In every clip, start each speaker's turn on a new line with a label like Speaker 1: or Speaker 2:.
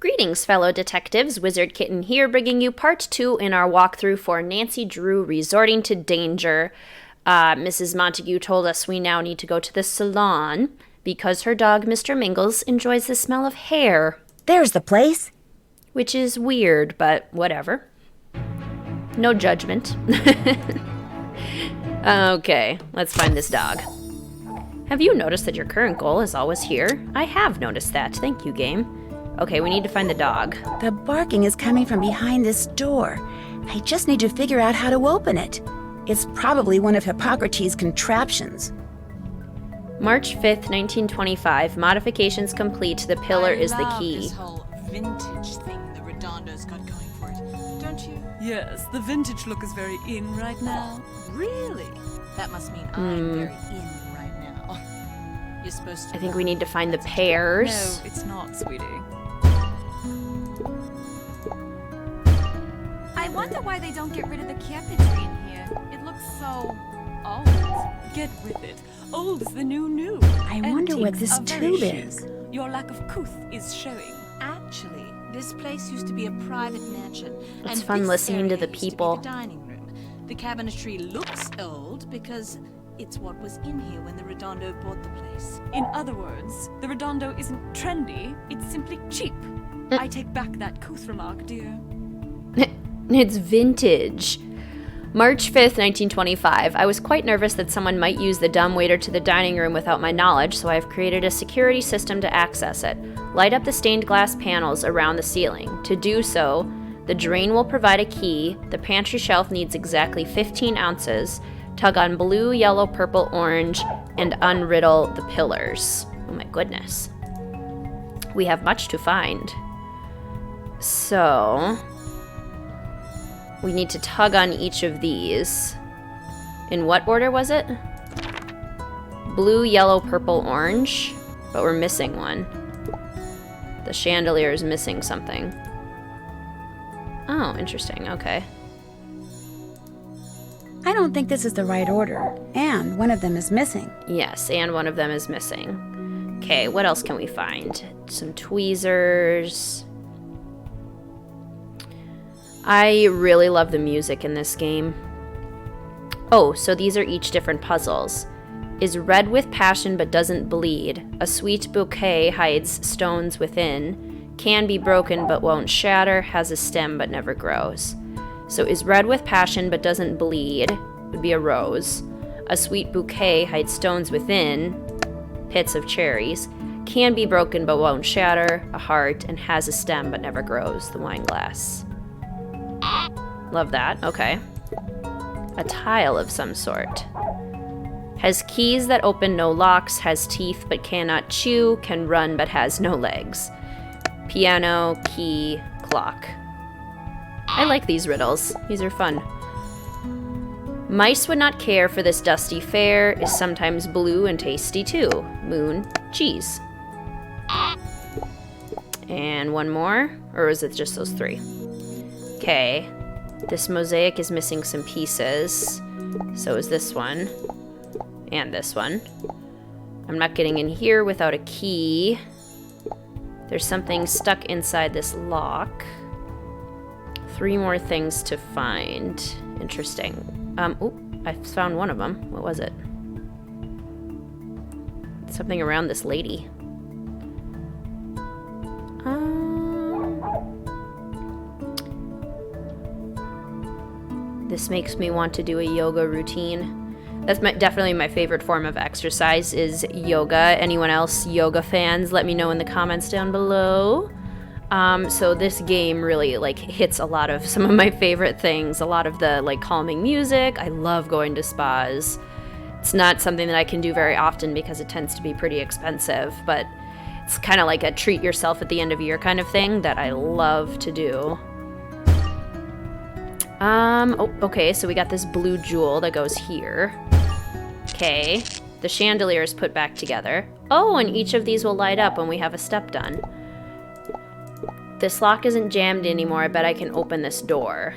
Speaker 1: Greetings, fellow detectives. Wizard Kitten here, bringing you part 2 in our walkthrough for Nancy Drew Resorting to Danger. Mrs. Montague told us we now need to go to the salon because her dog, Mr. Mingles, enjoys the smell of hair.
Speaker 2: There's the place.
Speaker 1: Which is weird, but whatever. No judgment. Okay, let's find this dog. Have you noticed that your current goal is always here? I have noticed that. Thank you, game. Okay, we need to find the dog.
Speaker 2: The barking is coming from behind this door. I just need to figure out how to open it. It's probably one of Hippocrates' contraptions.
Speaker 1: March 5th, 1925. Modifications complete. The pillar is the key.
Speaker 3: This whole vintage thing the Redondo's got going for it, don't you?
Speaker 4: Yes, the vintage look is very in right now.
Speaker 3: Really? That must mean I'm very in right now. You're supposed to.
Speaker 1: I think we need to find the pears.
Speaker 4: No, it's not, sweetie.
Speaker 5: I wonder why they don't get rid of the carpentry in here. It looks so old.
Speaker 4: Get with it. Old is the new.
Speaker 2: I wonder what
Speaker 4: Antiques
Speaker 2: this
Speaker 4: are very
Speaker 2: tube
Speaker 4: chic.
Speaker 2: is.
Speaker 4: Your lack of couth is showing.
Speaker 3: Actually, this place used to be a private mansion.
Speaker 1: It's
Speaker 3: and
Speaker 1: fun
Speaker 3: this
Speaker 1: listening to
Speaker 3: area
Speaker 1: the
Speaker 3: used to be
Speaker 1: people.
Speaker 3: the dining room. The cabinetry looks old because it's what was in here when the Redondo bought the place.
Speaker 4: In other words, the Redondo isn't trendy, it's simply cheap. I take back that couth remark, dear.
Speaker 1: It's vintage. March 5th, 1925. I was quite nervous that someone might use the dumbwaiter to the dining room without my knowledge, so I have created a security system to access it. Light up the stained glass panels around the ceiling. To do so, the drain will provide a key. The pantry shelf needs exactly 15 ounces. Tug on blue, yellow, purple, orange, and unriddle the pillars. Oh my goodness. We have much to find. So, we need to tug on each of these. In what order was it? Blue, yellow, purple, orange. But we're missing one. The chandelier is missing something. Oh, interesting. Okay.
Speaker 2: I don't think this is the right order, and one of them is missing.
Speaker 1: Yes, and one of them is missing. Okay, what else can we find? Some tweezers. I really love the music in this game. Oh, so these are each different puzzles. Is red with passion but doesn't bleed. A sweet bouquet hides stones within. Can be broken but won't shatter. Has a stem but never grows. So is red with passion but doesn't bleed. Would be a rose. A sweet bouquet hides stones within. Pits of cherries. Can be broken but won't shatter. A heart. And has a stem but never grows. The wine glass. Love that. Okay. A tile of some sort. Has keys that open no locks. Has teeth but cannot chew. Can run but has no legs. Piano, key, clock. I like these riddles. These are fun. Mice would not care for this dusty fare. Is sometimes blue and tasty too. Moon, cheese. And one more? Or is it just those three? Okay. This mosaic is missing some pieces. So is this one. And this one. I'm not getting in here without a key. There's something stuck inside this lock. 3 more things to find. Interesting. I found one of them. What was it? Something around this lady. This makes me want to do a yoga routine. That's definitely my favorite form of exercise is yoga. Anyone else yoga fans, let me know in the comments down below. So this game really hits a lot of some of my favorite things. A lot of the calming music. I love going to spas. It's not something that I can do very often because it tends to be pretty expensive, but it's kind of like a treat yourself at the end of year kind of thing that I love to do. Okay, so we got this blue jewel that goes here. Okay, the chandelier is put back together. Oh, and each of these will light up when we have a step done. This lock isn't jammed anymore. I bet I can open this door.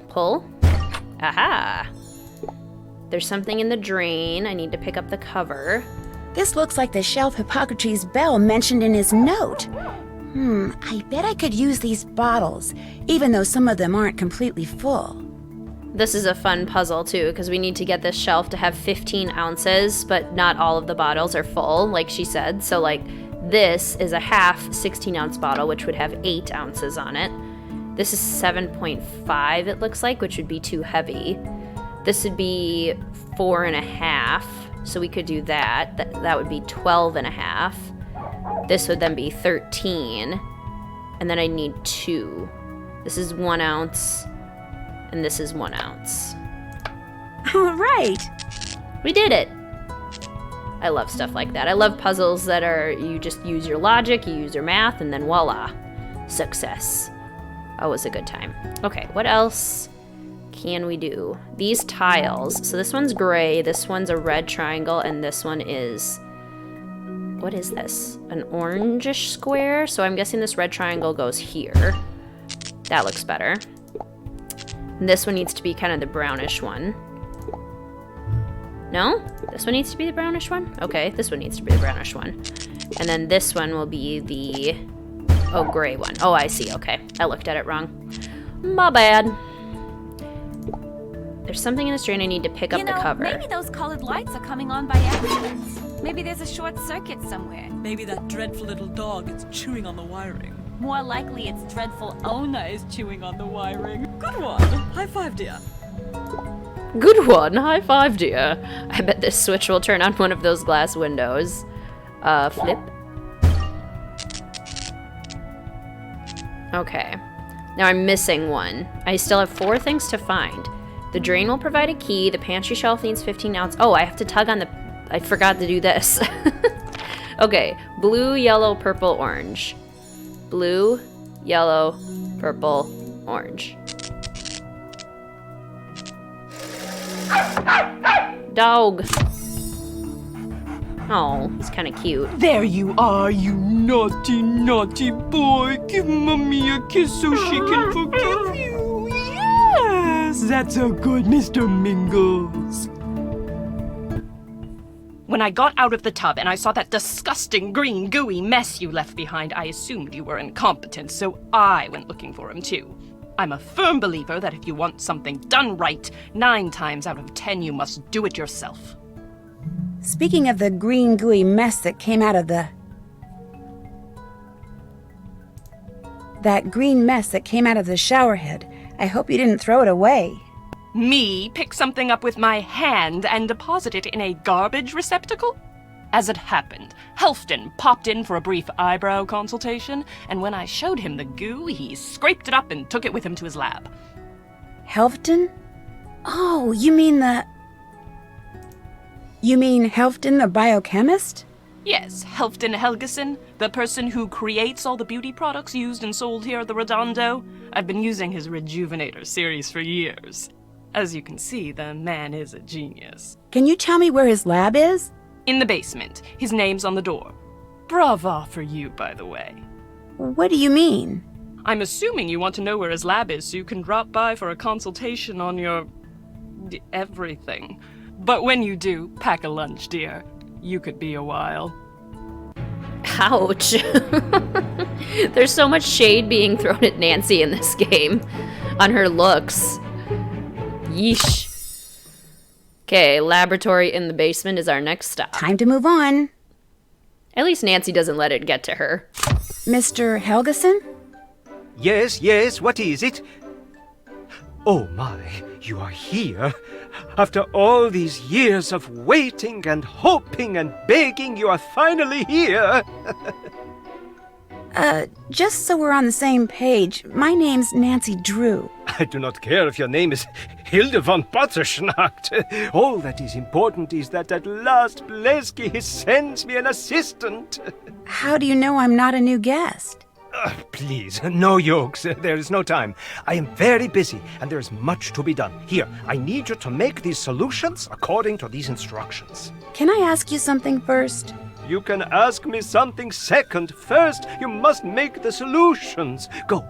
Speaker 1: Pull. Aha! There's something in the drain. I need to pick up the cover.
Speaker 2: This looks like the shelf Hippocrates' bell mentioned in his note. I bet I could use these bottles, even though some of them aren't completely full.
Speaker 1: This is a fun puzzle, too, because we need to get this shelf to have 15 ounces, but not all of the bottles are full, like she said. So, like, this is a half 16-ounce bottle, which would have 8 ounces on it. This is 7.5, it looks like, which would be too heavy. This would be 4.5, so we could do that. That would be 12.5. This would then be 13, and then I need 2. This is 1 ounce, and this is 1 ounce.
Speaker 2: All right.
Speaker 1: We did it. I love stuff like that. I love puzzles that are, you just use your logic, you use your math, and then voila, success. Always a good time. Okay, what else can we do? These tiles. So this one's gray, this one's a red triangle, and this one is, what is this? An orangish square? So I'm guessing this red triangle goes here. That looks better. And this one needs to be kind of the brownish one. No? This one needs to be the brownish one? Okay, this one needs to be the brownish one. And then this one will be the, oh, gray one. Oh, I see, okay. I looked at it wrong. My bad. There's something in this drain I need to pick up the cover.
Speaker 5: Maybe those colored lights are coming on by accident. Maybe there's a short circuit somewhere.
Speaker 4: Maybe that dreadful little dog is chewing on the wiring.
Speaker 5: More likely its dreadful owner is chewing on the wiring.
Speaker 4: Good one. High five, dear.
Speaker 1: Good one. High five, dear. I bet this switch will turn on one of those glass windows. Flip. Okay. Now I'm missing one. I still have 4 things to find. The drain will provide a key. The pantry shelf needs 15 ounce. Oh, I have to tug on the... I forgot to do this. Okay. Blue, yellow, purple, orange. Blue, yellow, purple, orange. Dog. Oh, he's kind of cute.
Speaker 6: There you are, you naughty, naughty boy. Give Mommy a kiss so she can forgive you. Yes, that's so good, Mr. Mingles. When I got out of the tub and I saw that disgusting green gooey mess you left behind, I assumed you were incompetent, so I went looking for him too. I'm a firm believer that if you want something done right, 9 times out of 10 you must do it yourself.
Speaker 2: Speaking of the green gooey mess that came out of the... That green mess that came out of the shower head, I hope you didn't throw it away.
Speaker 6: Me pick something up with my hand and deposit it in a garbage receptacle? As it happened, Helfton popped in for a brief eyebrow consultation, and when I showed him the goo, he scraped it up and took it with him to his lab.
Speaker 2: Helfton? Oh, you mean Helfton the biochemist?
Speaker 6: Yes, Helfton Helgason, the person who creates all the beauty products used and sold here at the Redondo. I've been using his Rejuvenator series for years. As you can see, the man is a genius.
Speaker 2: Can you tell me where his lab is?
Speaker 6: In the basement. His name's on the door. Brava for you, by the way.
Speaker 2: What do you mean?
Speaker 6: I'm assuming you want to know where his lab is so you can drop by for a consultation on your... everything. But when you do, pack a lunch, dear. You could be a while.
Speaker 1: Ouch. There's so much shade being thrown at Nancy in this game on her looks. Yeesh. Okay, laboratory in the basement is our next stop.
Speaker 2: Time to move on.
Speaker 1: At least Nancy doesn't let it get to her.
Speaker 2: Mr. Helgason?
Speaker 7: Yes, what is it? Oh my, you are here. After all these years of waiting and hoping and begging, you are finally here.
Speaker 2: Just so we're on the same page, my name's Nancy Drew.
Speaker 7: I do not care if your name is Hilde von Potterschnacht. All that is important is that at last Bleski sends me an assistant.
Speaker 2: How do you know I'm not a new guest?
Speaker 7: Please, no jokes. There is no time. I am very busy, and there is much to be done. Here, I need you to make these solutions according to these instructions.
Speaker 2: Can I ask you something first?
Speaker 7: You can ask me something second. First, you must make the solutions. Go.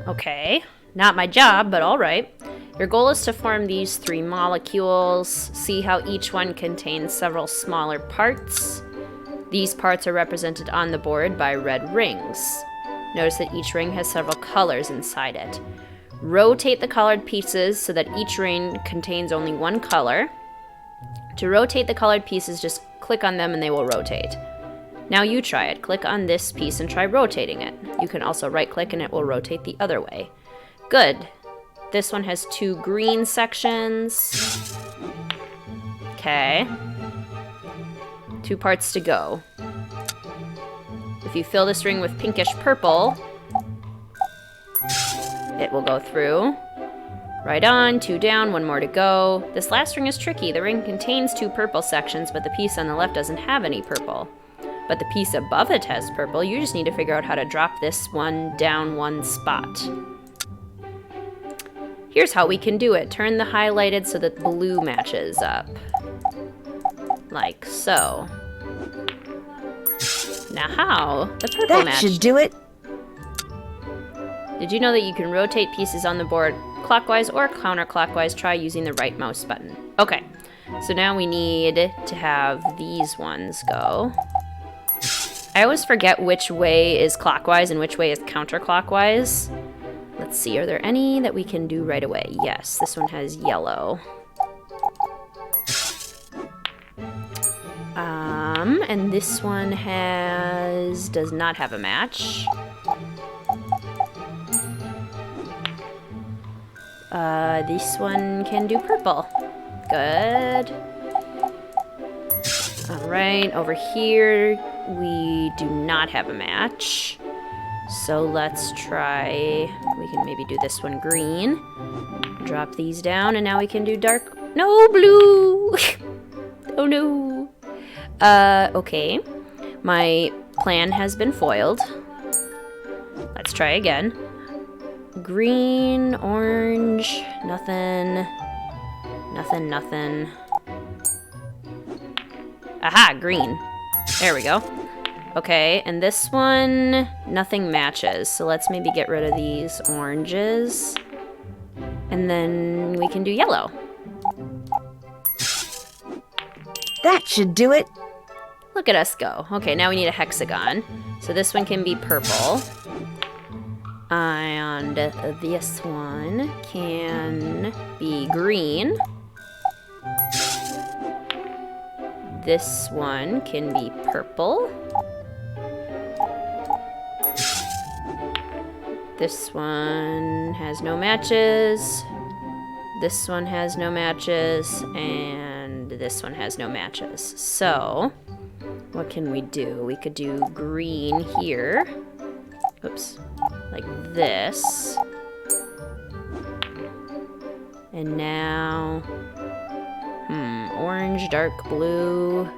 Speaker 1: Okay, not my job, but all right. Your goal is to form these 3 molecules, see how each one contains several smaller parts. These parts are represented on the board by red rings. Notice that each ring has several colors inside it. Rotate the colored pieces so that each ring contains only one color. To rotate the colored pieces, just click on them and they will rotate. Now you try it. Click on this piece and try rotating it. You can also right-click and it will rotate the other way. Good. This one has 2 green sections. Okay. 2 parts to go. If you fill this ring with pinkish purple, it will go through. Right on, 2 down, 1 more to go. This last ring is tricky. The ring contains 2 purple sections, but the piece on the left doesn't have any purple. But the piece above it has purple. You just need to figure out how to drop this one down 1 spot. Here's how we can do it. Turn the highlighted so that blue matches up. Like so. Now how? The purple
Speaker 2: That
Speaker 1: match.
Speaker 2: should do it.
Speaker 1: Did you know that you can rotate pieces on the board clockwise or counterclockwise? Try using the right mouse button. Okay, so now we need to have these ones go. I always forget which way is clockwise and which way is counterclockwise. Let's see, are there any that we can do right away? Yes, this one has yellow. And this one does not have a match. This one can do purple. Good. Alright, over here we do not have a match. So let's try, we can maybe do this one green. Drop these down and now we can do dark, no, blue! Oh no. Okay. My plan has been foiled. Let's try again. Green, orange, nothing. Nothing, nothing. Aha, green. There we go. Okay, and this one, nothing matches. So let's maybe get rid of these oranges. And then we can do yellow.
Speaker 2: That should do it.
Speaker 1: Look at us go. Okay, now we need a hexagon. So this one can be purple. And this one can be green. This one can be purple. This one has no matches. This one has no matches. And this one has no matches. So, what can we do? We could do green here. Oops. Like this. And now, orange, dark blue.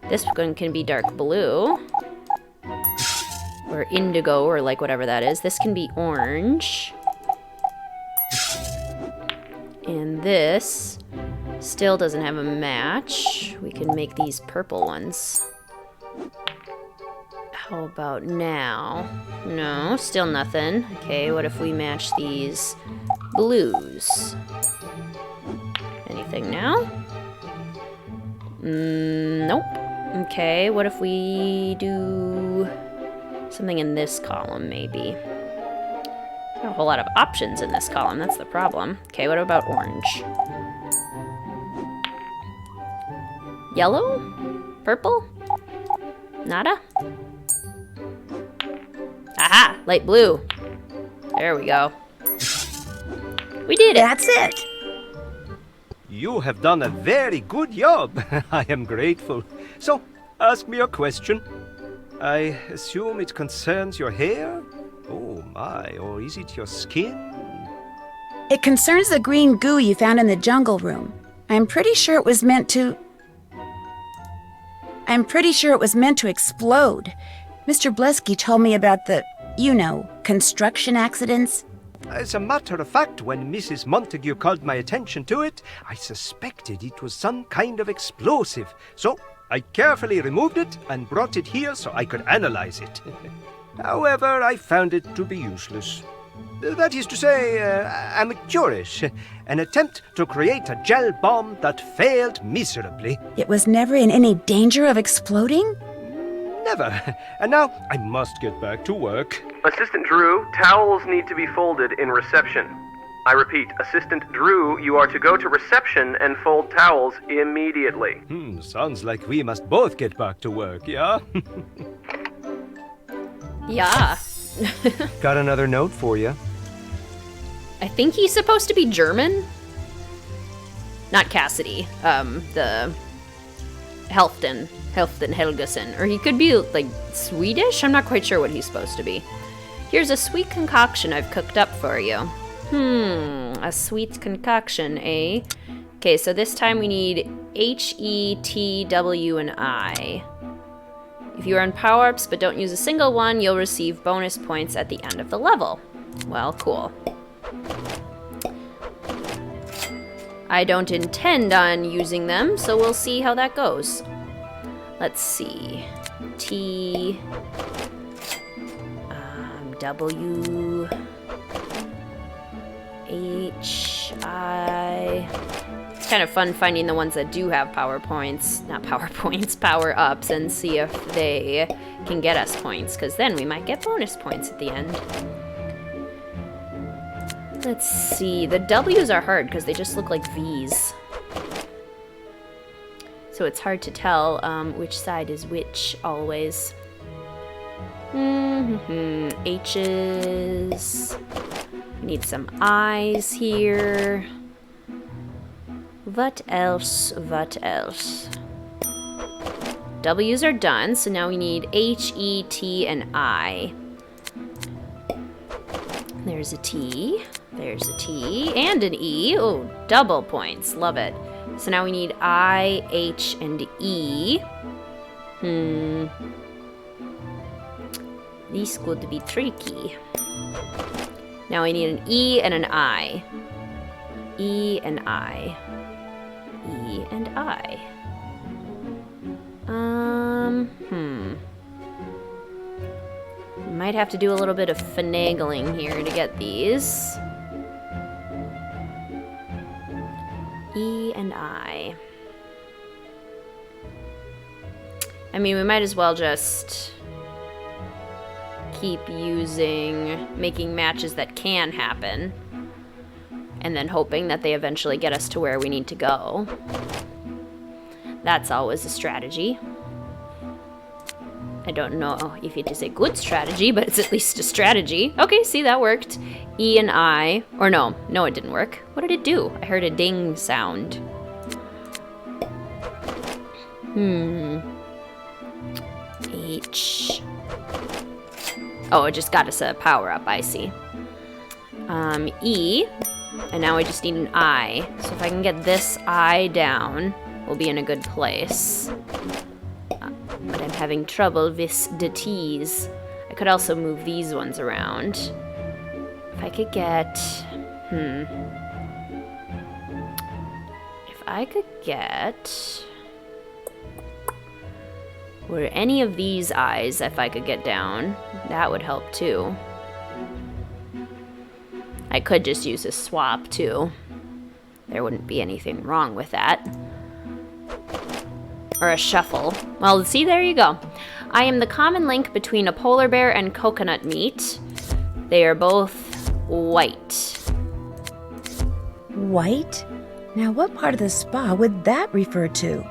Speaker 1: This one can be dark blue. Or indigo, or like whatever that is. This can be orange. And this still doesn't have a match. We can make these purple ones. How about now? No, still nothing. Okay, what if we match these blues? Anything now? Nope. Okay, what if we do something in this column, maybe? Not a whole lot of options in this column, that's the problem. Okay, what about orange? Yellow? Purple? Nada? Aha! Light blue. There we go. We did it!
Speaker 2: That's it.
Speaker 7: You have done a very good job. I am grateful. So, ask me a question. I assume it concerns your hair? Oh my, or is it your skin?
Speaker 2: It concerns the green goo you found in the jungle room. I'm pretty sure it was meant to explode. Mr. Blesky told me about the, construction accidents.
Speaker 7: As a matter of fact, when Mrs. Montague called my attention to it, I suspected it was some kind of explosive. So I carefully removed it and brought it here so I could analyze it. However, I found it to be useless. That is to say, amateurish. An attempt to create a gel bomb that failed miserably.
Speaker 2: It was never in any danger of exploding?
Speaker 7: clever. And now I must get back to work.
Speaker 8: Assistant Drew, towels need to be folded in reception. I repeat, Assistant Drew, you are to go to reception and fold towels immediately.
Speaker 7: Sounds like we must both get back to work, yeah?
Speaker 1: Yeah.
Speaker 7: Got another note for you.
Speaker 1: I think he's supposed to be German. Not Cassidy. The Helgason, Helgason. Or he could be, like, Swedish? I'm not quite sure what he's supposed to be. Here's a sweet concoction I've cooked up for you. A sweet concoction, eh? Okay, so this time we need H, E, T, W, and I. If you earn power-ups but don't use a single one, you'll receive bonus points at the end of the level. Well, cool. I don't intend on using them, so we'll see how that goes. Let's see. T... W... H... I... It's kind of fun finding the ones that do have power-ups, and see if they can get us points, because then we might get bonus points at the end. Let's see, the W's are hard because they just look like V's. So it's hard to tell which side is which always. H's. We need some I's here. What else? What else? W's are done, so now we need H, E, T, and I. There's a T. There's a T and an E. Oh, double points. Love it. So now we need I, H, and E. This could be tricky. Now we need an E and an I. E and I. E and I. Might have to do a little bit of finagling here to get these. E and I. I mean, we might as well just keep making matches that can happen, and then hoping that they eventually get us to where we need to go. That's always a strategy. I don't know if it is a good strategy, but it's at least a strategy. Okay, see, that worked. E and I. Or no, it didn't work. What did it do? I heard a ding sound. H. Oh, it just got us a power-up, I see. E. And now I just need an I. So if I can get this I down, we'll be in a good place. But I'm having trouble with the T's. I could also move these ones around. If I could get... If I could get... Were any of these I's, if I could get down, that would help too. I could just use a swap too. There wouldn't be anything wrong with that. Or a shuffle. Well, see, there you go. I am the common link between a polar bear and coconut meat. They are both white.
Speaker 2: White? Now, what part of the spa would that refer to?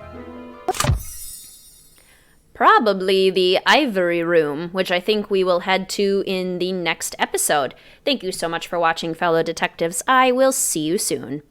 Speaker 1: Probably the ivory room, which I think we will head to in the next episode. Thank you so much for watching, fellow detectives. I will see you soon.